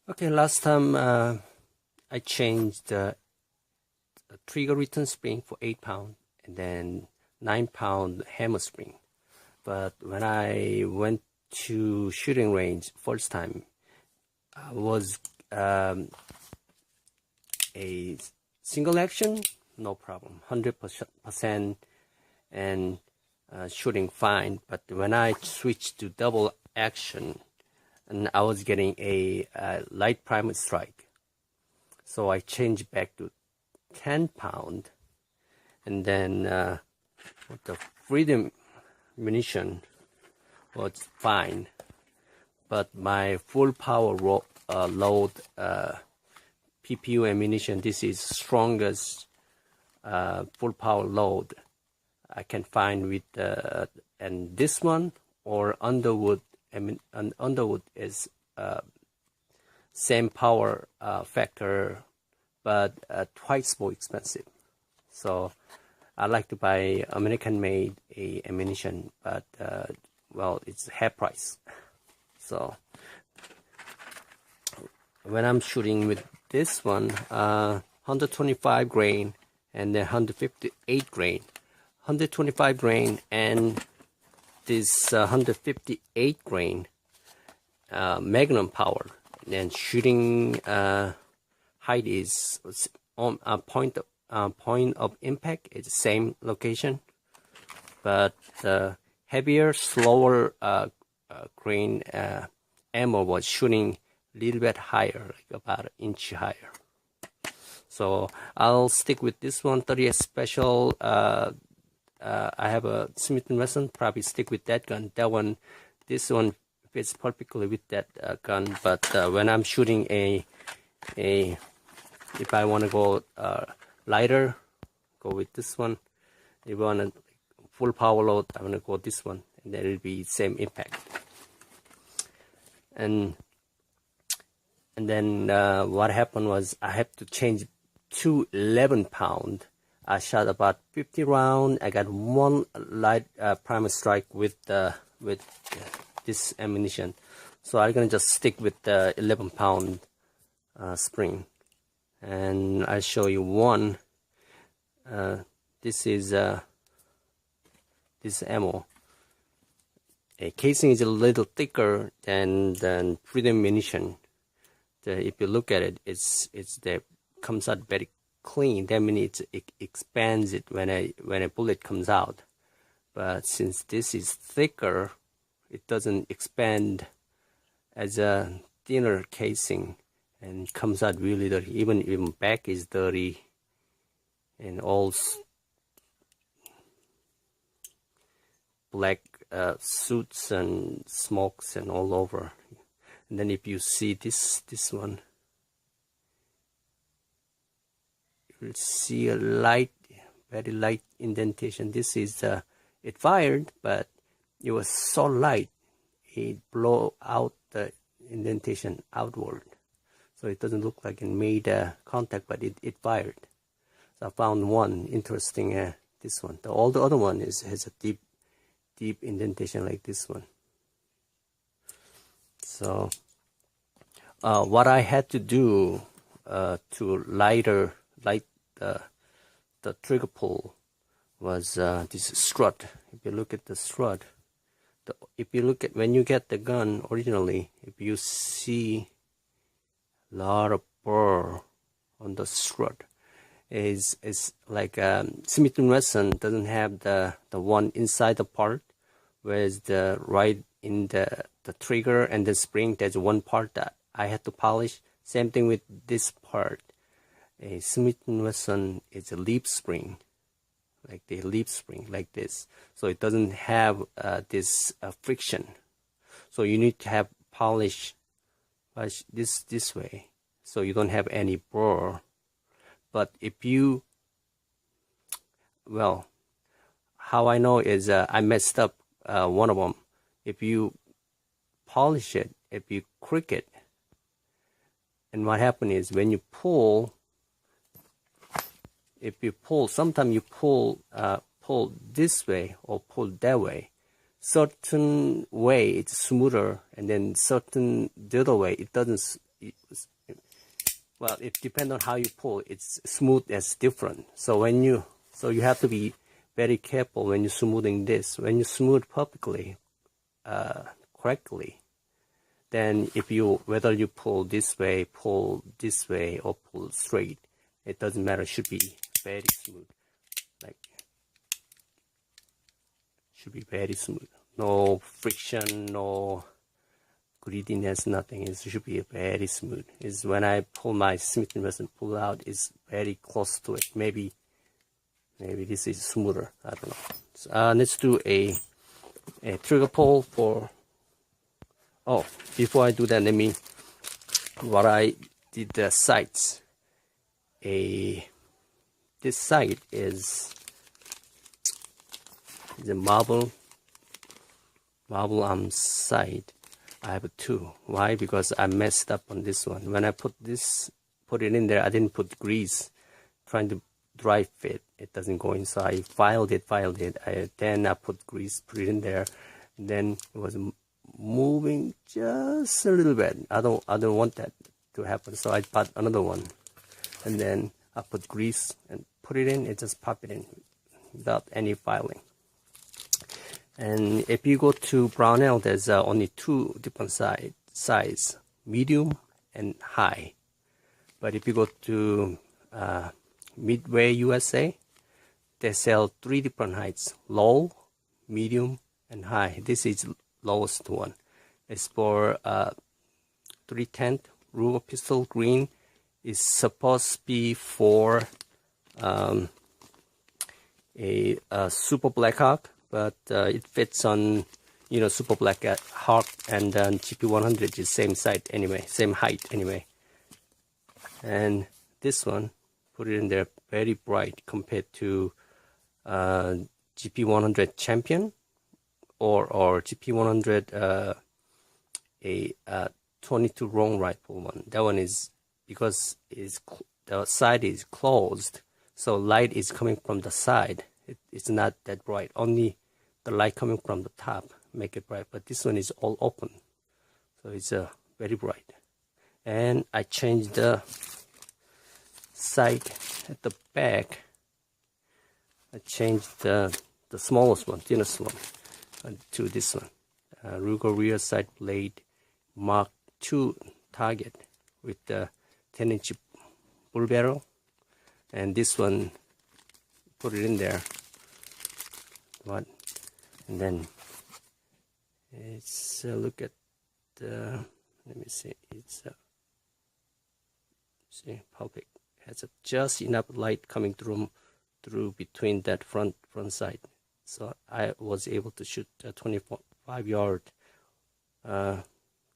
Okay, last time I changed the trigger return spring for 8 pound and then 9 pound hammer spring. But when I went to shooting range first time, I was a single action, no problem, 100% and shooting fine. But when I switched to double action, and I was getting a light primary strike, so I changed back to 10 pound, and then the freedom munition was fine, but my full power load PPU ammunition, this is strongest full power load I can find with and this one or Underwood. I mean, Underwood is same power factor, but twice more expensive. So I like to buy American-made ammunition, but well, it's half price. So when I'm shooting with this one, 125 grain and then 158 grain, 125 grain and this 158 grain magnum power, and shooting height is on a point of impact is the same location, but heavier, slower grain ammo was shooting a little bit higher, like about an inch higher. So I'll stick with this one, 30th special. I have a Smith & Wesson, probably stick with that gun. This one fits perfectly with that gun. But when I'm shooting if I want to go lighter, go with this one. If I want a full power load, I want to go this one, and then it'll be same impact. And then what happened was I had to change to 11 pound. I shot about 50 rounds. I got one light primer strike with this ammunition. So I'm gonna just stick with the 11 pound spring, and I'll show you one. This is this ammo. A casing is a little thicker than freedom munition. If you look at it, it's comes out very clean. That means it expands it when a bullet comes out. But since this is thicker, it doesn't expand as a thinner casing, and comes out really dirty. Even back is dirty, and all black suits and smokes and all over. And then if you see this one, you'll see a very light indentation. This is it fired, but it was so light it blow out the indentation outward, so it doesn't look like it made contact, but it fired. So I found one interesting. This one, all the other one has a deep indentation like this one. So what I had to do to light the trigger pull was this strut. If you look at the strut, if you look at when you get the gun originally, if you see a lot of burr on the strut, is like Smith & Wesson doesn't have the one inside the part, whereas the right in the trigger and the spring, there's one part that I had to polish. Same thing with this part. A Smith & Wesson is a leaf spring, like the leaf spring like this, so it doesn't have this friction. So you need to have polish this way, so you don't have any burr. But if you, well, how I know is I messed up one of them. If you polish it, if you crick it, and what happens is when you pull, if you pull, sometimes you pull this way or pull that way. Certain way it's smoother, and then certain the other way it doesn't. well, it depends on how you pull. It's smooth as different. So you have to be very careful when you're smoothing this. When you smooth perfectly, correctly, then whether you pull this way, or pull straight, it doesn't matter. It should be very smooth. Like, should be very smooth. No friction, no greediness, nothing. It should be very smooth. Is when I pull my Smith & Wesson pull out, is very close to it. Maybe this is smoother. I don't know. So, let's do a trigger pull for. Oh, before I do that, let me. What I did the sights. This sight is the marble arm sight. I have two. Why? Because I messed up on this one. When I put it in there, I didn't put grease. Trying to dry fit, it doesn't go in. So I filed it. Then I put grease, put it in there. Then it was moving just a little bit. I don't want that to happen. So I bought another one, and then I put grease and put it in. It just pop it in without any filing. And if you go to Brownell, there's only two different size, medium and high. But if you go to Midway USA, they sell three different heights: low, medium, and high. This is lowest one. It's for 3/10 Ruger pistol green. It's supposed to be for a Super Blackhawk, but it fits on Super Blackhawk and GP100 is same sight anyway, same height anyway. And this one, put it in there, very bright compared to GP100 Champion or GP100 a 22 long rifle one. That one is because the side is closed, so light is coming from the side. It's not that bright. Only the light coming from the top make it bright. But this one is all open, so it's very bright. And I changed the sight at the back. I changed the smallest one, thinnest one, to this one. Ruger rear sight blade Mark II target with the 10-inch bull barrel, and this one, put it in there. What? And then it's look at the. Let me see. It's see how big. Has just enough light coming through between that front side, so I was able to shoot 25 yard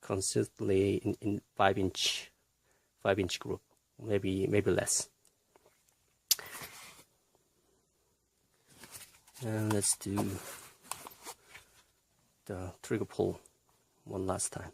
consistently in 5-inch group, maybe less. And let's do the trigger pull one last time.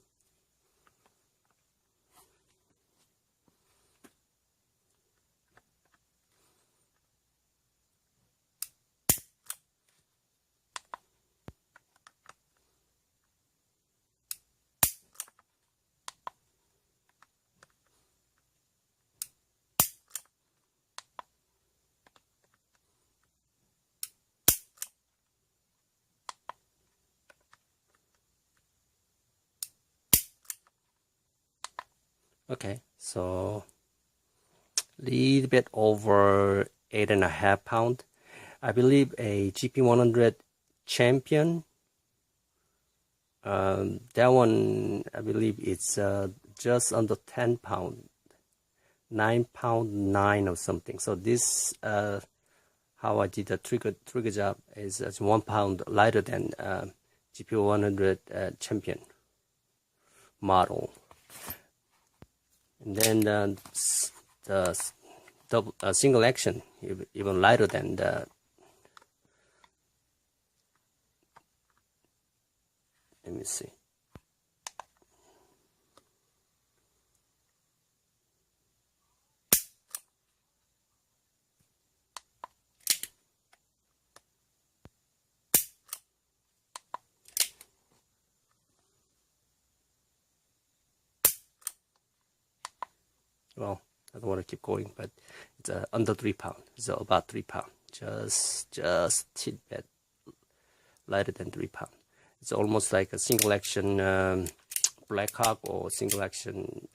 Okay, so little bit over 8.5 pounds. I believe a GP100 Champion. That one, I believe it's just under 10 pounds, 9 pound 9 or something. So this how I did the trigger job is 1 pound lighter than GP100 Champion model. And then the single action even lighter than the. Let me see. well, I don't want to keep going, but it's under 3 pounds, so about 3 pounds, just tidbit lighter than 3 pounds. It's almost like a single action Black Hawk or single action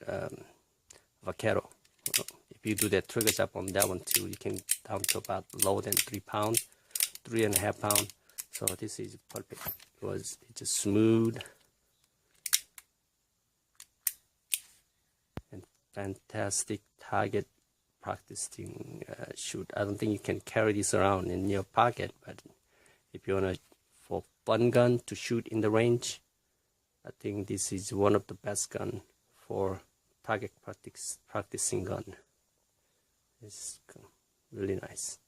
Vaquero. If you do that trigger job on that one too, you can down to about lower than 3 pounds, 3.5 pounds. So this is perfect. It's just smooth and fantastic target practicing shoot. I don't think you can carry this around in your pocket, but if you want for fun gun to shoot in the range, I think this is one of the best gun for target practicing gun. It's really nice.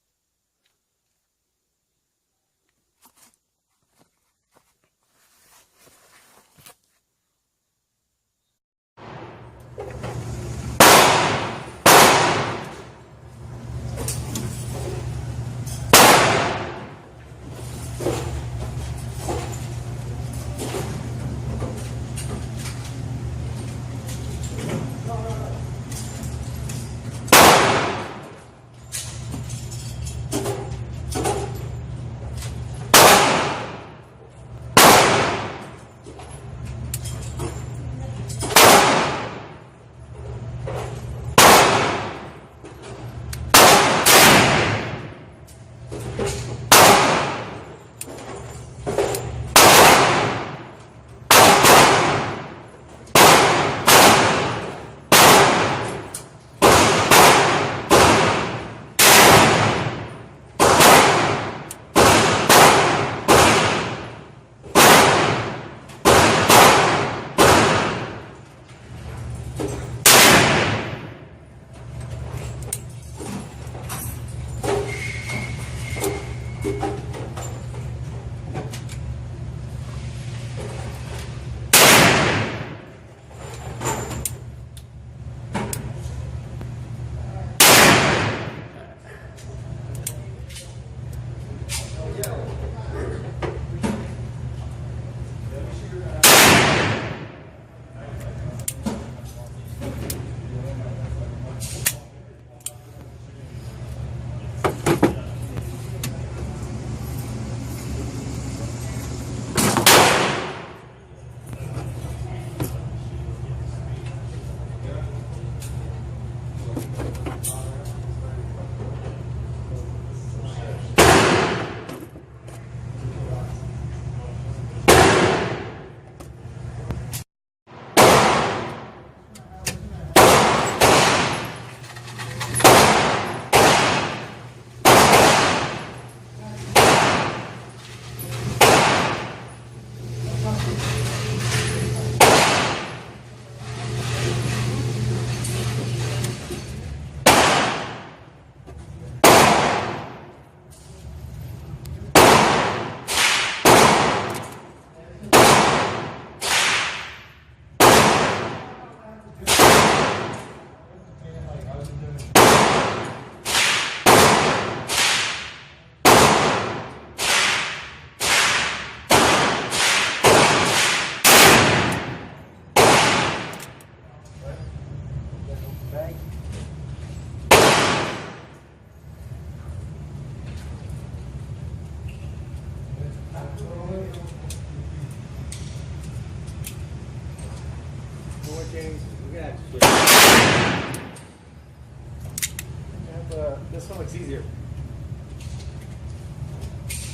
This one looks easier.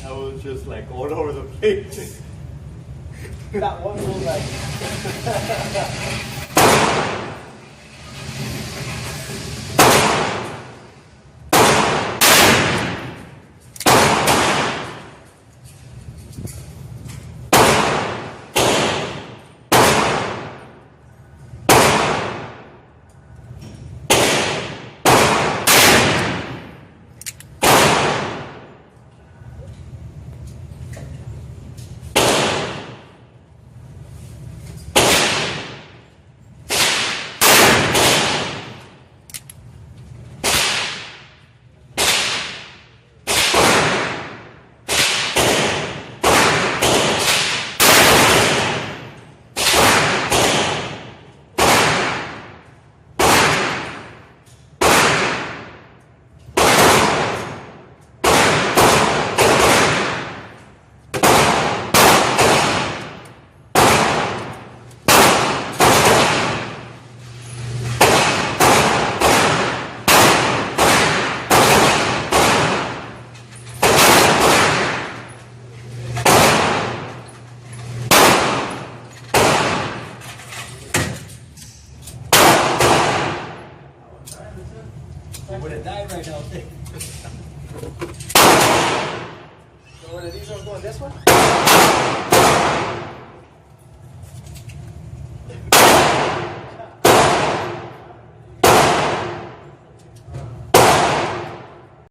I was just like all over the place. That one was like. I know. So one of these ones going this one?